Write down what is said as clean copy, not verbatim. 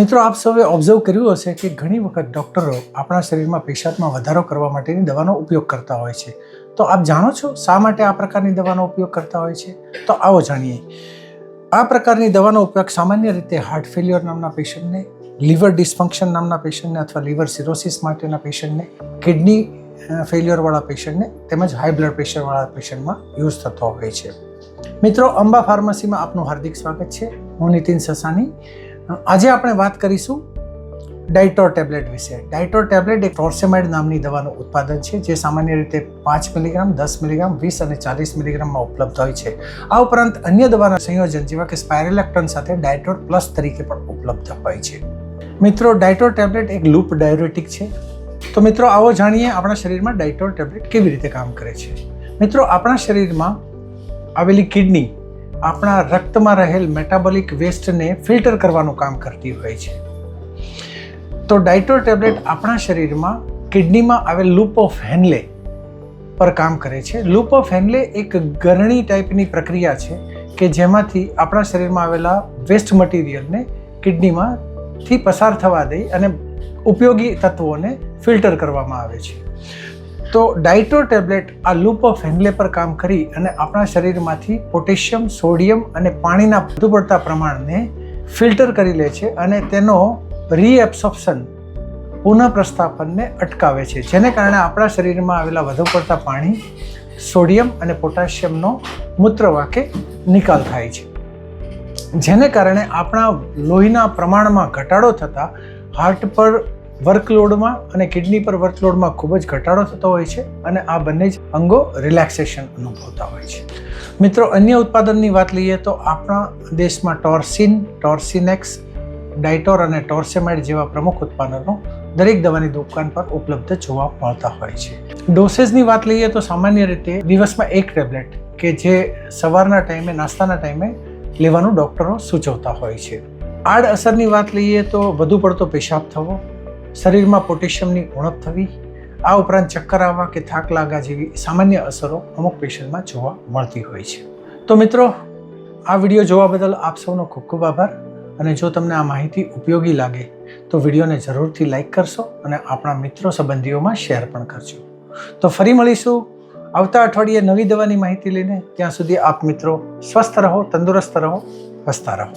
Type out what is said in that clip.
મિત્રો, આપ સૌએ ઓબ્ઝર્વ કર્યું હશે કે ઘણી વખત ડૉક્ટરો આપણા શરીરમાં પેશાબમાં વધારો કરવા માટેની દવાનો ઉપયોગ કરતા હોય છે. તો આપ જાણો છો શા માટે આ પ્રકારની દવાનો ઉપયોગ કરતા હોય છે? તો આવો જાણીએ. આ પ્રકારની દવાનો ઉપયોગ સામાન્ય રીતે હાર્ટ ફેલ્યોર નામના પેશન્ટને, લીવર ડિસ્ફંક્શન નામના પેશન્ટને અથવા લીવર સિરોસિસ માટેના પેશન્ટને, કિડની ફેલ્યોરવાળા પેશન્ટને તેમજ હાઈ બ્લડ પ્રેશરવાળા પેશન્ટમાં યુઝ થતો હોય છે. મિત્રો, અંબા ફાર્મસીમાં આપનું હાર્દિક સ્વાગત છે. હું નીતિન સસાની. આજે આપણે વાત કરીશું ડાયટોર ટેબ્લેટ વિશે. ડાયટોર ટેબ્લેટ એક ટોર્સેમાઇડ નામની દવાનું ઉત્પાદન છે, જે સામાન્ય રીતે 5 મિલીગ્રામ, 10 મિલીગ્રામ, 20 અને 40 મિલીગ્રામમાં ઉપલબ્ધ હોય છે. આ ઉપરાંત અન્ય દવાના સંયોજન જેવા કે સ્પાયરેલેક્ટન સાથે ડાયટોર પ્લસ તરીકે પણ ઉપલબ્ધ હોય છે. મિત્રો, ડાયટોર ટેબ્લેટ એક લૂપ ડાયુરેટિક છે. તો મિત્રો, આવો જાણીએ આપણા શરીરમાં ડાયટોર ટેબ્લેટ કેવી રીતે કામ કરે છે. મિત્રો, આપણા શરીરમાં આવેલી કિડની આપણા રક્તમાં રહેલ મેટાબોલિક વેસ્ટને ફિલ્ટર કરવાનું કામ કરતી હોય છે. તો ડાયટોર ટેબ્લેટ આપણા શરીરમાં કિડનીમાં આવેલ લૂપ ઓફ હેનલે પર કામ કરે છે. લૂપ ઓફ હેનલે એક ગરણી ટાઈપની પ્રક્રિયા છે કે જેમાંથી આપણા શરીરમાં આવેલા વેસ્ટ મટીરિયલને કિડનીમાંથી પસાર થવા દઈ અને ઉપયોગી તત્વોને ફિલ્ટર કરવામાં આવે છે. તો ડાયટોર ટેબ્લેટ આ લૂપ ઓફ હેનલે પર કામ કરી અને આપણા શરીરમાંથી પોટેશિયમ, સોડિયમ અને પાણીના વધુ પડતા પ્રમાણને ફિલ્ટર કરી લે છે અને તેનો રીએબ્સોર્પ્શન, પુનઃપ્રસ્થાપનને અટકાવે છે, જેને કારણે આપણા શરીરમાં આવેલા વધુ પડતા પાણી, સોડિયમ અને પોટેશિયમનો મૂત્રવાકે નિકાલ થાય છે, જેને કારણે આપણા લોહીના પ્રમાણમાં ઘટાડો થતાં હાર્ટ પર વર્કલોડમાં અને કિડની પર વર્કલોડમાં ખૂબ જ ઘટાડો થતો હોય છે અને આ બંને જ અંગો રિલેક્સેશન અનુભવતા હોય છે. મિત્રો, અન્ય ઉત્પાદનની વાત લઈએ તો આપણા દેશમાં ટોર્સિન, ટોર્સિનેક્સ, ડાયટોર અને ટોર્સેમાઇડ જેવા પ્રમુખ ઉત્પાદનો દરેક દવાની દુકાન પર ઉપલબ્ધ જોવા મળતા હોય છે. ડોસેજની વાત લઈએ તો સામાન્ય રીતે દિવસમાં 1 ટેબ્લેટ કે જે સવારના ટાઈમે, નાસ્તાના ટાઈમે લેવાનું ડૉક્ટરો સૂચવતા હોય છે. આડઅસરની વાત લઈએ તો વધુ પડતો પેશાબ થવો, શરીરમાં પોટેશિયમની ઉણપ થવી, આ ઉપરાંત ચક્કર આવવા કે થાક લાગવા જેવી સામાન્ય અસરો અમુક પેશન્ટમાં જોવા મળતી હોય છે. તો મિત્રો, આ વિડીયો જોવા બદલ આપ સૌનો ખૂબ ખૂબ આભાર. અને જો તમને આ માહિતી ઉપયોગી લાગે તો વિડીયોને જરૂરથી લાઈક કરશો અને આપણા મિત્રો સંબંધીઓમાં શેર પણ કરજો. તો ફરી મળીશું આવતા અઠવાડિયે નવી દવાની માહિતી લઈને. ત્યાં સુધી આપ મિત્રો સ્વસ્થ રહો, તંદુરસ્ત રહો, હસતા રહો.